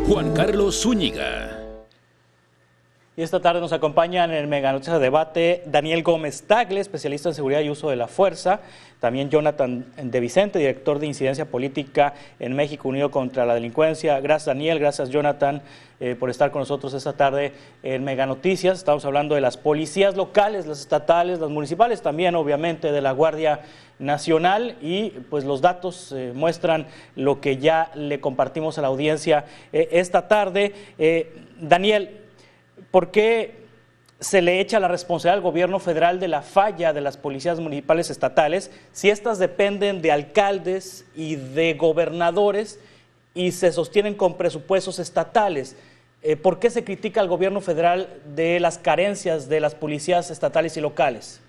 Juan Carlos Zúñiga. Y esta tarde nos acompaña en el Mega Noticias de Debate Daniel Gómez Tagle, especialista en seguridad y uso de la fuerza. También Jonathan de Vicente, director de incidencia política en México Unido contra la Delincuencia. Gracias, Daniel. Gracias, Jonathan, por estar con nosotros esta tarde en Mega Noticias. Estamos hablando de las policías locales, las estatales, las municipales, también obviamente de la Guardia Nacional, y pues los datos muestran lo que ya le compartimos a la audiencia esta tarde. Daniel, ¿por qué se le echa la responsabilidad al gobierno federal de la falla de las policías municipales estatales si estas dependen de alcaldes y de gobernadores y se sostienen con presupuestos estatales? ¿Por qué se critica al gobierno federal de las carencias de las policías estatales y locales?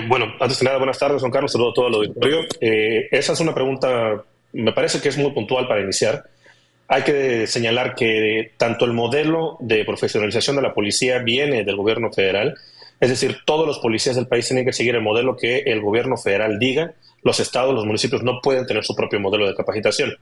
Bueno, antes que nada, buenas tardes, Juan Carlos, saludo a todo el auditorio. Esa es una pregunta, me parece que es muy puntual para iniciar. Hay que señalar que tanto el modelo de profesionalización de la policía viene del gobierno federal, es decir, todos los policías del país tienen que seguir el modelo que el gobierno federal diga. Los estados, los municipios no pueden tener su propio modelo de capacitación.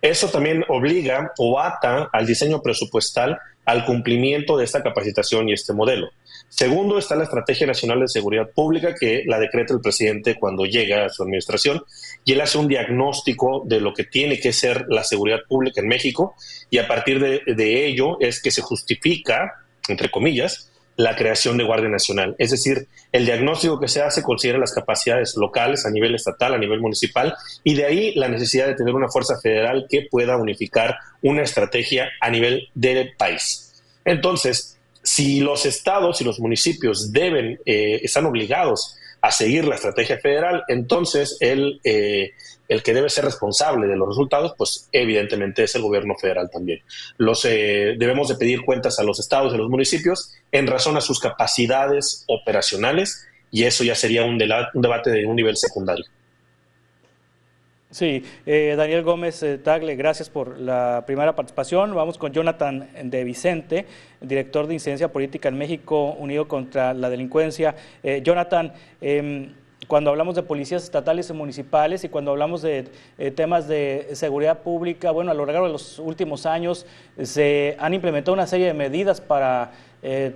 Eso también obliga o ata al diseño presupuestal al cumplimiento de esta capacitación y este modelo. Segundo, está la Estrategia Nacional de Seguridad Pública, que la decreta el presidente cuando llega a su administración, y él hace un diagnóstico de lo que tiene que ser la seguridad pública en México, y a partir de ello es que se justifica, entre comillas, la creación de Guardia Nacional. Es decir, el diagnóstico que se hace considera las capacidades locales a nivel estatal, a nivel municipal, y de ahí la necesidad de tener una fuerza federal que pueda unificar una estrategia a nivel del país. Entonces, si los estados y los municipios están obligados a seguir la estrategia federal, entonces el que debe ser responsable de los resultados, pues evidentemente es el gobierno federal también. Debemos de pedir cuentas a los estados y a los municipios en razón a sus capacidades operacionales, y eso ya sería un debate de un nivel secundario. Sí, Daniel Gómez Tagle, gracias por la primera participación. Vamos con Jonathan de Vicente, director de incidencia política en México Unido contra la Delincuencia. Jonathan, cuando hablamos de policías estatales y municipales y cuando hablamos de temas de seguridad pública, bueno, a lo largo de los últimos años se han implementado una serie de medidas para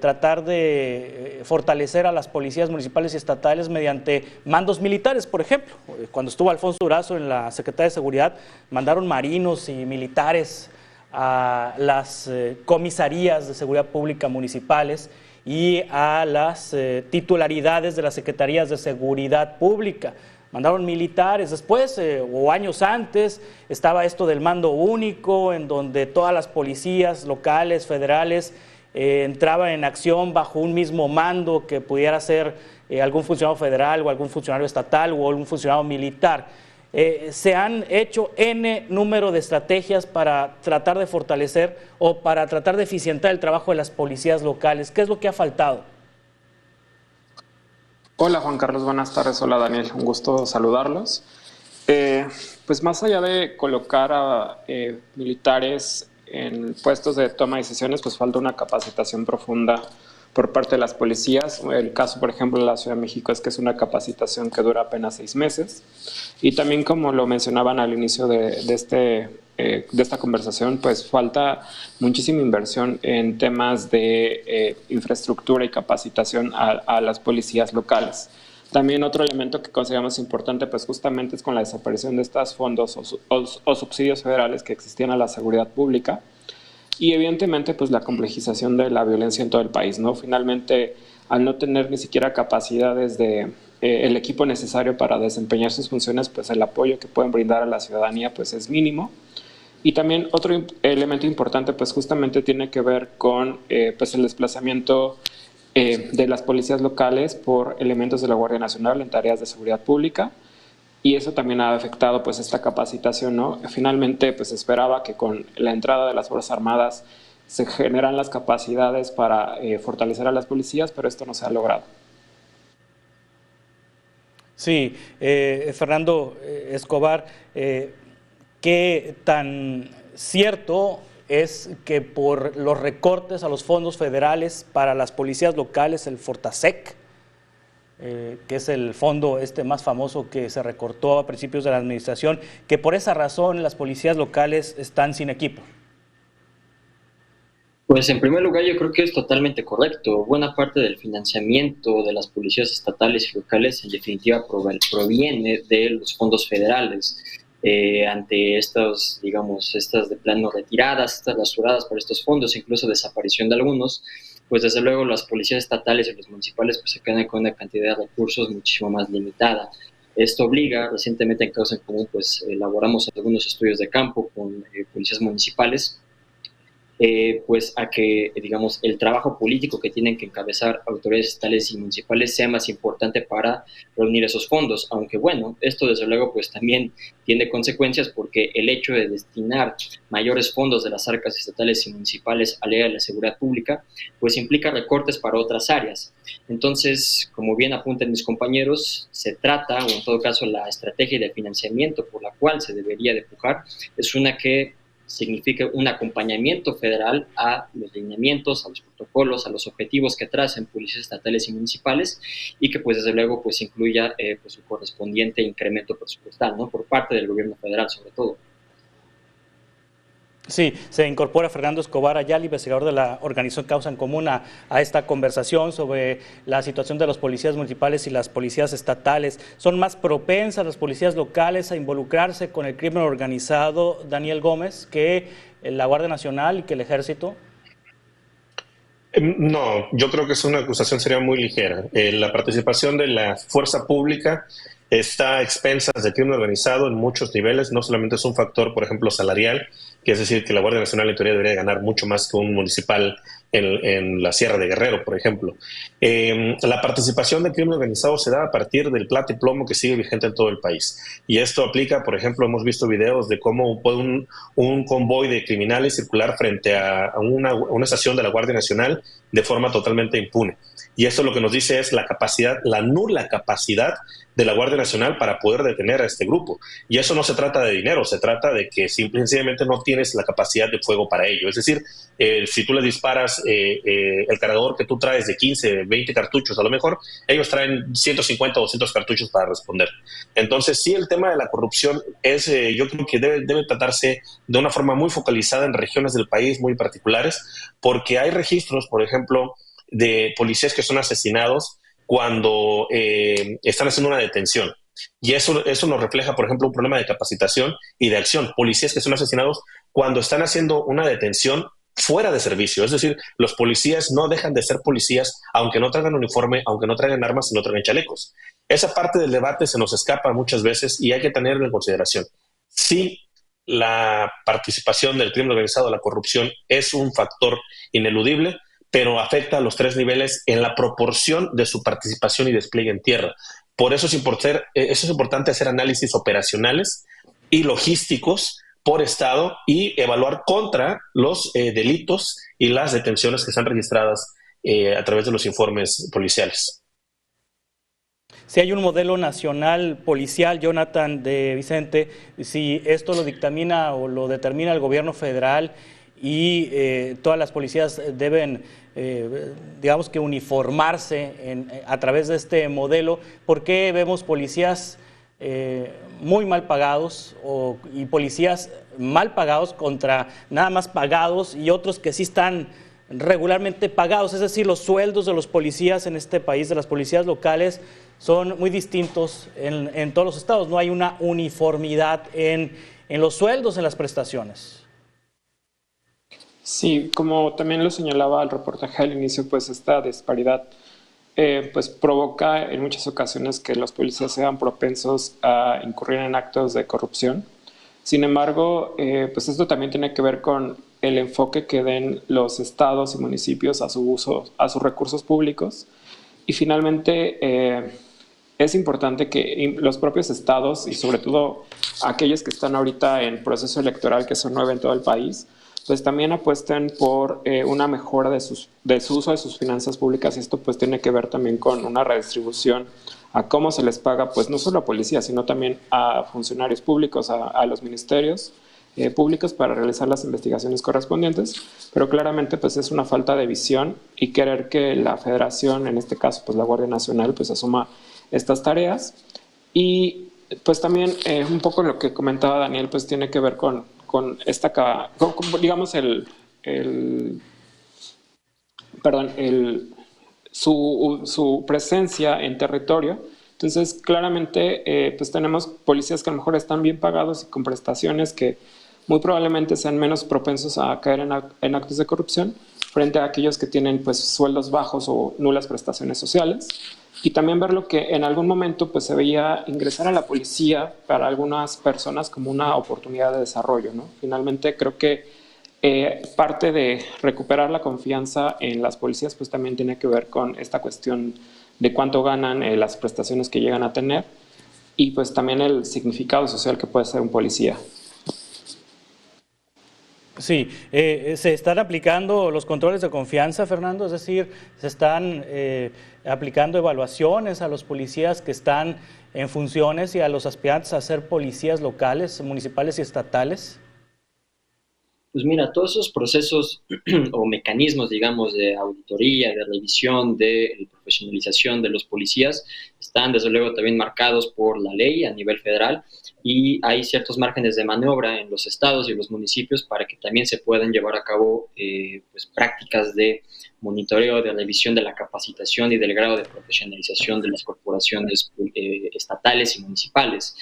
tratar de fortalecer a las policías municipales y estatales mediante mandos militares. Por ejemplo, cuando estuvo Alfonso Durazo en la Secretaría de Seguridad, mandaron marinos y militares a las comisarías de seguridad pública municipales y a las titularidades de las secretarías de seguridad pública. Mandaron militares. Después, o años antes, estaba esto del mando único, en donde todas las policías locales, federales, entraban en acción bajo un mismo mando que pudiera ser algún funcionario federal o algún funcionario estatal o algún funcionario militar. Se han hecho N número de estrategias para tratar de fortalecer o para tratar de eficientar el trabajo de las policías locales. ¿Qué es lo que ha faltado? Hola Juan Carlos, buenas tardes. Hola Daniel, un gusto saludarlos. Pues más allá de colocar a militares en puestos de toma de decisiones, pues falta una capacitación profunda por parte de las policías. El caso, por ejemplo, de la Ciudad de México es que es una capacitación que dura apenas 6 meses. Y también, como lo mencionaban al inicio de esta conversación, pues falta muchísima inversión en temas de infraestructura y capacitación a las policías locales. También otro elemento que consideramos importante, pues justamente es con la desaparición de estos fondos o subsidios federales que existían a la seguridad pública, y evidentemente pues la complejización de la violencia en todo el país, ¿no? Finalmente, al no tener ni siquiera capacidades de el equipo necesario para desempeñar sus funciones, pues el apoyo que pueden brindar a la ciudadanía pues es mínimo. Y también otro elemento importante pues justamente tiene que ver con pues el desplazamiento de las policías locales por elementos de la Guardia Nacional en tareas de seguridad pública, y eso también ha afectado pues esta capacitación, ¿no? Finalmente pues esperaba que con la entrada de las Fuerzas Armadas se generan las capacidades para fortalecer a las policías, pero esto no se ha logrado. Sí, Fernando Escobar, ¿qué tan cierto es que por los recortes a los fondos federales para las policías locales, el Fortasec, que es el fondo más famoso que se recortó a principios de la administración, que por esa razón las policías locales están sin equipo? Pues en primer lugar yo creo que es totalmente correcto. Buena parte del financiamiento de las policías estatales y locales en definitiva proviene de los fondos federales. Ante estas, digamos, estas de plano retiradas, estas rasuradas por estos fondos, incluso desaparición de algunos, pues desde luego las policías estatales y los municipales pues se quedan con una cantidad de recursos muchísimo más limitada. Esto obliga, recientemente en Causa en Común pues elaboramos algunos estudios de campo con policías municipales, pues a que, digamos, el trabajo político que tienen que encabezar autoridades estatales y municipales sea más importante para reunir esos fondos, aunque bueno, esto desde luego pues también tiene consecuencias porque el hecho de destinar mayores fondos de las arcas estatales y municipales al área de la seguridad pública, pues implica recortes para otras áreas. Entonces, como bien apuntan mis compañeros, se trata, o en todo caso la estrategia de financiamiento por la cual se debería de pujar, es una que significa un acompañamiento federal a los lineamientos, a los protocolos, a los objetivos que tracen policías estatales y municipales y que pues desde luego pues incluya pues, su correspondiente incremento presupuestal, ¿no? Por parte del gobierno federal sobre todo. Sí, se incorpora Fernando Escobar Ayala, investigador de la organización Causa en Común, a esta conversación sobre la situación de los policías municipales y las policías estatales. ¿Son más propensas las policías locales a involucrarse con el crimen organizado, Daniel Gómez, que la Guardia Nacional y que el Ejército? No, yo creo que es una acusación sería muy ligera. La participación de la fuerza pública está a expensas del crimen organizado en muchos niveles. No solamente es un factor, por ejemplo, salarial, que es decir, que la Guardia Nacional en teoría debería ganar mucho más que un municipal en la Sierra de Guerrero, por ejemplo. La participación del crimen organizado se da a partir del plata y plomo que sigue vigente en todo el país. Y esto aplica, por ejemplo, hemos visto videos de cómo puede un convoy de criminales circular frente a una estación de la Guardia Nacional de forma totalmente impune. Y esto lo que nos dice es la capacidad, la nula capacidad de la Guardia Nacional para poder detener a este grupo. Y eso no se trata de dinero, se trata de que simplemente no tienes la capacidad de fuego para ello. Es decir, si tú le disparas el cargador que tú traes de 15, 20 cartuchos, a lo mejor ellos traen 150 o 200 cartuchos para responder. Entonces, sí, el tema de la corrupción yo creo que debe tratarse de una forma muy focalizada en regiones del país muy particulares, porque hay registros, por ejemplo, de policías que son asesinados cuando están haciendo una detención. Y eso nos refleja, por ejemplo, un problema de capacitación y de acción. Policías que son asesinados cuando están haciendo una detención fuera de servicio. Es decir, los policías no dejan de ser policías aunque no traigan uniforme, aunque no traigan armas y no traigan chalecos. Esa parte del debate se nos escapa muchas veces y hay que tenerlo en consideración. Sí, la participación del crimen organizado, la corrupción, es un factor ineludible, pero afecta a los tres niveles en la proporción de su participación y despliegue en tierra. Por eso es importante hacer análisis operacionales y logísticos por estado y evaluar contra los delitos y las detenciones que están registradas a través de los informes policiales. Si hay un modelo nacional policial, Jonathan de Vicente, si esto lo dictamina o lo determina el gobierno federal y todas las policías deben, digamos que uniformarse a través de este modelo, ¿por qué vemos policías muy mal pagados y policías mal pagados contra nada más pagados y otros que sí están regularmente pagados? Es decir, los sueldos de los policías en este país, de las policías locales, son muy distintos en todos los estados. No hay una uniformidad en los sueldos, en las prestaciones. Sí, como también lo señalaba el reportaje al inicio, pues esta disparidad pues provoca en muchas ocasiones que los policías sean propensos a incurrir en actos de corrupción. Sin embargo, pues esto también tiene que ver con el enfoque que den los estados y municipios a su uso, a sus recursos públicos. Y finalmente es importante que los propios estados y sobre todo aquellos que están ahorita en proceso electoral, que son 9 en todo el país, pues también apuesten por una mejora de su uso de sus finanzas públicas, y esto pues tiene que ver también con una redistribución a cómo se les paga, pues no solo a policías, sino también a funcionarios públicos, a los ministerios, públicas para realizar las investigaciones correspondientes, pero claramente pues es una falta de visión y querer que la Federación, en este caso pues la Guardia Nacional, pues asuma estas tareas. Y pues también un poco lo que comentaba Daniel pues tiene que ver con digamos perdón, su presencia en territorio. Entonces, claramente, pues tenemos policías que a lo mejor están bien pagados y con prestaciones que muy probablemente sean menos propensos a caer en actos de corrupción frente a aquellos que tienen pues sueldos bajos o nulas prestaciones sociales. Y también ver lo que en algún momento pues se veía ingresar a la policía para algunas personas como una oportunidad de desarrollo, ¿no? Finalmente creo que parte de recuperar la confianza en las policías pues también tiene que ver con esta cuestión de cuánto ganan, las prestaciones que llegan a tener y pues también el significado social que puede ser un policía. Sí, se están aplicando los controles de confianza, Fernando, es decir, se están aplicando evaluaciones a los policías que están en funciones y a los aspirantes a ser policías locales, municipales y estatales. Pues mira, todos esos procesos o mecanismos, digamos, de auditoría, de revisión, de profesionalización de los policías, están desde luego también marcados por la ley a nivel federal y hay ciertos márgenes de maniobra en los estados y los municipios para que también se puedan llevar a cabo pues, prácticas de monitoreo, de revisión de la capacitación y del grado de profesionalización de las corporaciones estatales y municipales.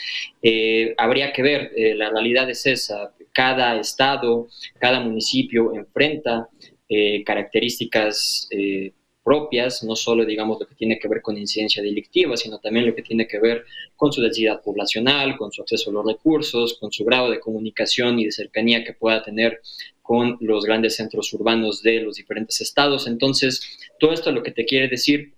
Habría que ver, la realidad es esa, cada estado, cada municipio enfrenta características propias, no solo digamos lo que tiene que ver con incidencia delictiva, sino también lo que tiene que ver con su densidad poblacional, con su acceso a los recursos, con su grado de comunicación y de cercanía que pueda tener con los grandes centros urbanos de los diferentes estados. Entonces, todo esto lo que te quiere decir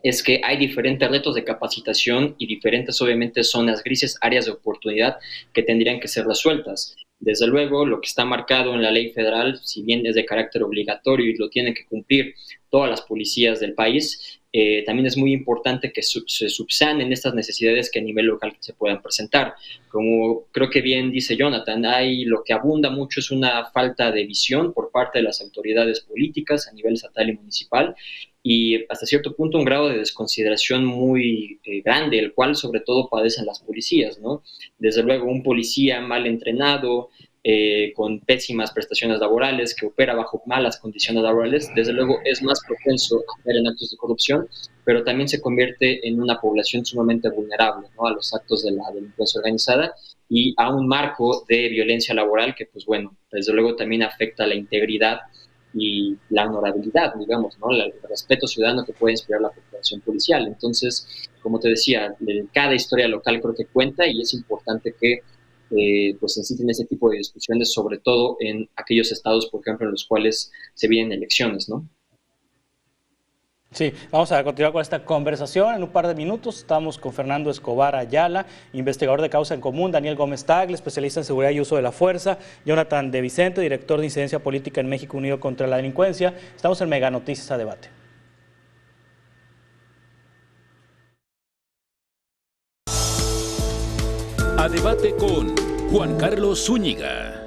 es que hay diferentes retos de capacitación y diferentes, obviamente, zonas grises, áreas de oportunidad que tendrían que ser resueltas. Desde luego, lo que está marcado en la ley federal, si bien es de carácter obligatorio y lo tienen que cumplir todas las policías del país, también es muy importante que se subsanen estas necesidades que a nivel local se puedan presentar. Como creo que bien dice Jonathan, lo que abunda mucho es una falta de visión por parte de las autoridades políticas a nivel estatal y municipal, y hasta cierto punto un grado de desconsideración muy grande, el cual sobre todo padecen las policías, ¿no? Desde luego un policía mal entrenado, con pésimas prestaciones laborales, que opera bajo malas condiciones laborales, desde luego es más propenso a caer en actos de corrupción, pero también se convierte en una población sumamente vulnerable, ¿no? A los actos de la delincuencia organizada y a un marco de violencia laboral que, pues bueno, desde luego también afecta la integridad y la honorabilidad, digamos, ¿no? El respeto ciudadano que puede inspirar la corporación policial. Entonces, como te decía, cada historia local creo que cuenta y es importante que pues inciten ese tipo de discusiones, sobre todo en aquellos estados, por ejemplo, en los cuales se vienen elecciones, ¿no? Sí, vamos a continuar con esta conversación en un par de minutos. Estamos con Fernando Escobar Ayala, investigador de Causa en Común, Daniel Gómez Tagle, especialista en seguridad y uso de la fuerza, Jonathan de Vicente, director de incidencia política en México Unido contra la Delincuencia. Estamos en Mega Noticias a Debate. A Debate con Juan Carlos Zúñiga.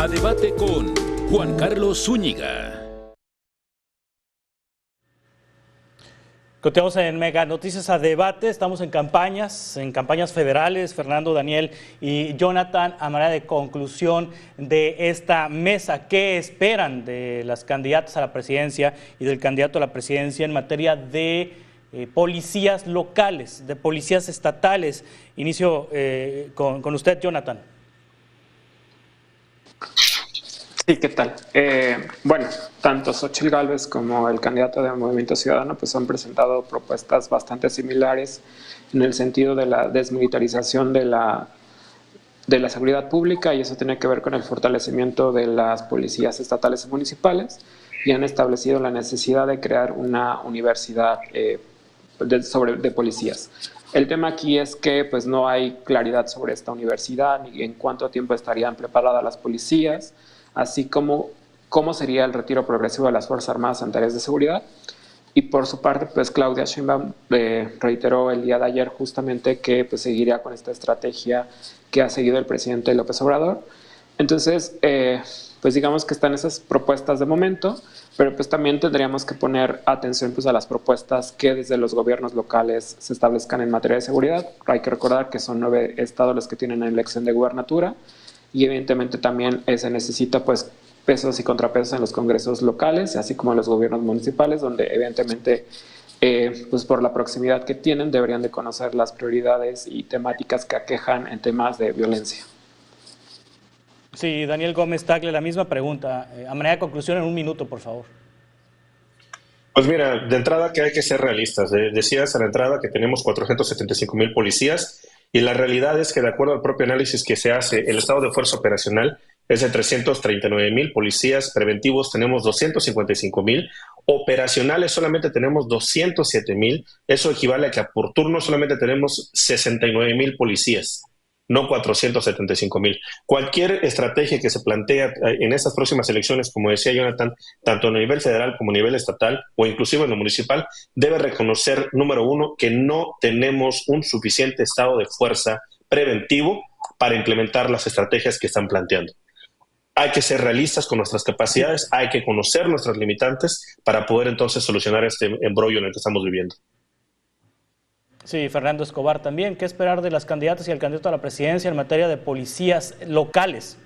A debate con Juan Carlos Zúñiga. Continuamos en Mega Noticias a Debate, estamos en campañas federales. Fernando, Daniel y Jonathan, a manera de conclusión de esta mesa, ¿qué esperan de las candidatas a la presidencia y del candidato a la presidencia en materia de policías locales, de policías estatales? Inicio con usted, Jonathan. Sí, ¿qué tal? Bueno, tanto Xóchitl Gálvez como el candidato de Movimiento Ciudadano pues han presentado propuestas bastante similares en el sentido de la desmilitarización de la seguridad pública, y eso tiene que ver con el fortalecimiento de las policías estatales y municipales, y han establecido la necesidad de crear una universidad de policías. El tema aquí es que pues no hay claridad sobre esta universidad, ni en cuánto tiempo estarían preparadas las policías, así como cómo sería el retiro progresivo de las Fuerzas Armadas en tareas de seguridad. Y por su parte, pues Claudia Sheinbaum reiteró el día de ayer justamente que pues seguiría con esta estrategia que ha seguido el presidente López Obrador. Entonces, pues digamos que están esas propuestas de momento, pero pues también tendríamos que poner atención pues a las propuestas que desde los gobiernos locales se establezcan en materia de seguridad. Hay que recordar que son 9 estados los que tienen elección de gubernatura, y evidentemente también se necesita pues pesos y contrapesos en los congresos locales, así como en los gobiernos municipales, donde evidentemente pues por la proximidad que tienen deberían de conocer las prioridades y temáticas que aquejan en temas de violencia. Sí, Daniel Gómez Tagle, la misma pregunta. A manera de conclusión, en un minuto, por favor. Pues mira, de entrada que hay que ser realistas. Decías a la entrada que tenemos 475,000 policías, y la realidad es que, de acuerdo al propio análisis que se hace, el estado de fuerza operacional es de 339,000 policías, preventivos tenemos 255,000, operacionales solamente tenemos 207,000, eso equivale a que por turno solamente tenemos 69,000 policías, no 475,000. Cualquier estrategia que se plantea en estas próximas elecciones, como decía Jonathan, tanto a nivel federal como a nivel estatal o inclusive en lo municipal, debe reconocer, número uno, que no tenemos un suficiente estado de fuerza preventivo para implementar las estrategias que están planteando. Hay que ser realistas con nuestras capacidades, hay que conocer nuestras limitantes para poder entonces solucionar este embrollo en el que estamos viviendo. Sí, Fernando Escobar también. ¿Qué esperar de las candidatas y el candidato a la presidencia en materia de policías locales?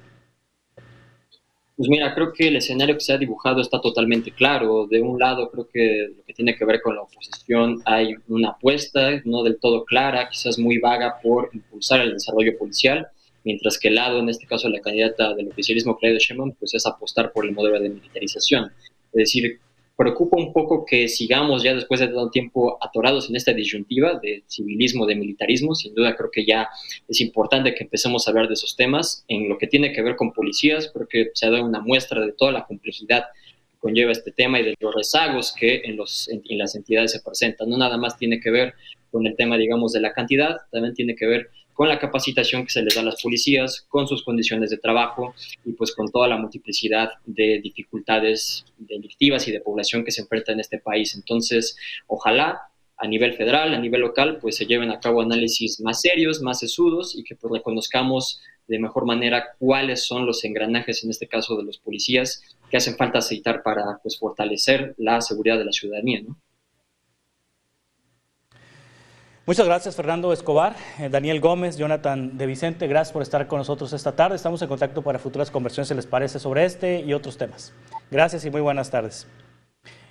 Pues mira, creo que el escenario que se ha dibujado está totalmente claro. De un lado, creo que lo que tiene que ver con la oposición, hay una apuesta no del todo clara, quizás muy vaga, por impulsar el desarrollo policial, mientras que el lado, en este caso la candidata del oficialismo, Claudia Sheinbaum, pues es apostar por el modelo de militarización. Es decir, preocupa un poco que sigamos ya después de tanto tiempo atorados en esta disyuntiva de civilismo, de militarismo. Sin duda creo que ya es importante que empecemos a hablar de esos temas. En lo que tiene que ver con policías, creo que se ha dado una muestra de toda la complejidad que conlleva este tema y de los rezagos que en las entidades se presentan. No nada más tiene que ver con el tema, digamos, de la cantidad, también tiene que ver con la capacitación que se les da a las policías, con sus condiciones de trabajo y pues con toda la multiplicidad de dificultades delictivas y de población que se enfrenta en este país. Entonces, ojalá a nivel federal, a nivel local, pues se lleven a cabo análisis más serios, más sesudos, y que pues reconozcamos de mejor manera cuáles son los engranajes, en este caso de los policías, que hacen falta aceitar para pues fortalecer la seguridad de la ciudadanía, ¿no? Muchas gracias, Fernando Escobar, Daniel Gómez, Jonathan de Vicente, gracias por estar con nosotros esta tarde. Estamos en contacto para futuras conversaciones, si les parece, sobre este y otros temas. Gracias y muy buenas tardes.